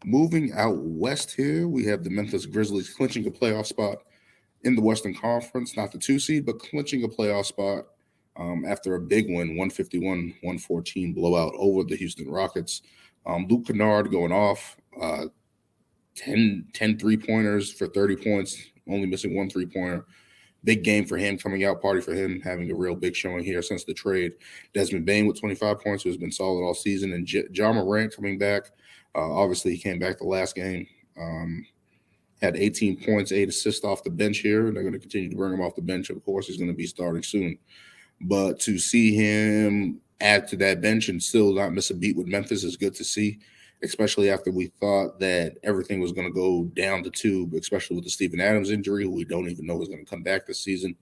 Moving out west here, we have the Memphis Grizzlies clinching a playoff spot in the Western Conference, not the 2 seed, but clinching a playoff spot after a big win, 151-114 blowout over the Houston Rockets. Luke Kennard going off, 10 3-pointers for 30 points, only missing one 3-pointer. Big game for him, coming out party for him, having a real big showing here since the trade. Desmond Bane with 25 points, who's been solid all season, and Ja Morant coming back. Obviously, he came back the last game. Had 18 points, 8 assists off the bench here. They're going to continue to bring him off the bench. Of course, he's going to be starting soon. But to see him add to that bench and still not miss a beat with Memphis is good to see, especially after we thought that everything was going to go down the tube, especially with the Steven Adamas injury, who we don't even know is going to come back this season.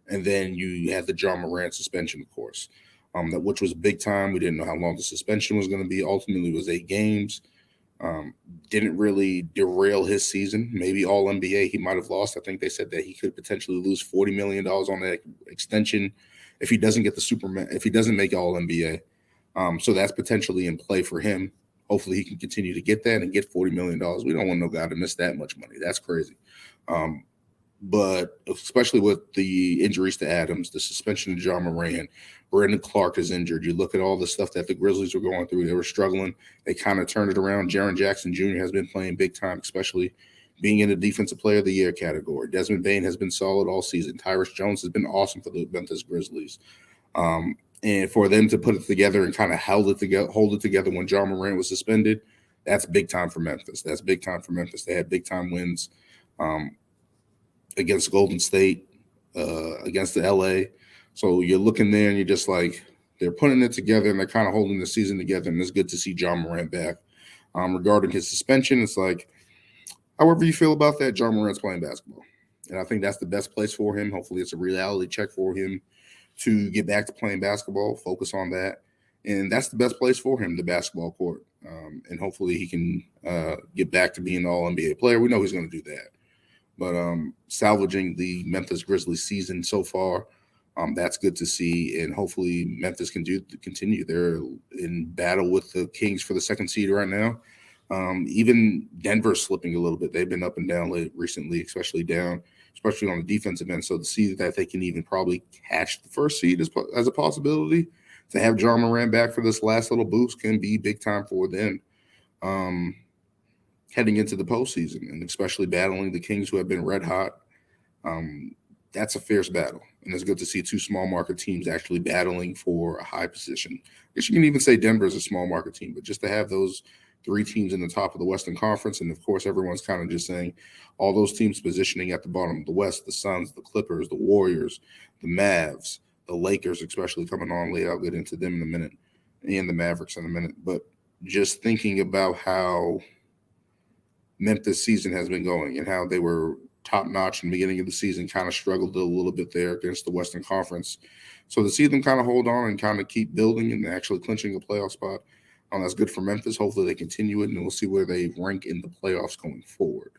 And then you had the Ja Morant suspension, of course, which was big time. We didn't know how long the suspension was going to be. Ultimately, it was 8 games. Didn't really derail his season. Maybe all NBA he might have lost. I think they said that he could potentially lose $40 million on that extension if he doesn't get the Superman, if he doesn't make all NBA. So that's potentially in play for him. Hopefully he can continue to get that and get $40 million. We don't want no guy to miss that much money. That's crazy. But especially with the injuries to Adams, the suspension of Ja Morant, Brandon Clark is injured. You look at all the stuff that the Grizzlies were going through. They were struggling. They kind of turned it around. Jaren Jackson Jr. has been playing big time, especially being in the Defensive Player of the Year category. Desmond Bane has been solid all season. Tyrus Jones has been awesome for the Memphis Grizzlies. And for them to put it together and kind of hold it together when Ja Morant was suspended, that's big time for Memphis. That's big time for Memphis. They had big time wins against Golden State, against the LA. So you're looking there and you're just like, they're putting it together and they're kind of holding the season together. And it's good to see Ja Morant back. Regarding his suspension, it's like, however you feel about that, Ja Morant's playing basketball. And I think that's the best place for him. Hopefully it's a reality check for him to get back to playing basketball, focus on that. And that's the best place for him, the basketball court. And hopefully he can get back to being an all-NBA player. We know he's going to do that. But salvaging the Memphis Grizzlies season so far, that's good to see. And hopefully Memphis can continue. They're in battle with the Kings for the 2nd seed right now. Even Denver's slipping a little bit. They've been up and down recently, especially on the defensive end. So to see that they can even probably catch the 1st seed as a possibility, to have Ja Morant back for this last little boost can be big time for them heading into the postseason, and especially battling the Kings, who have been red hot. That's a fierce battle, and it's good to see 2 small market teams actually battling for a high position. I guess you can even say Denver is a small market team, but just to have those 3 teams in the top of the Western Conference, and of course everyone's kind of just saying all those teams positioning at the bottom of the West, the Suns, the Clippers, the Warriors, the Mavs, the Lakers especially coming on late. I'll get into them in a minute, and the Mavericks in a minute. But just thinking about how Memphis season has been going and how they were top notch in the beginning of the season, kind of struggled a little bit there against the Western Conference. So to see them kind of hold on and kind of keep building and actually clinching a playoff spot, that's good for Memphis. Hopefully they continue it, and we'll see where they rank in the playoffs going forward.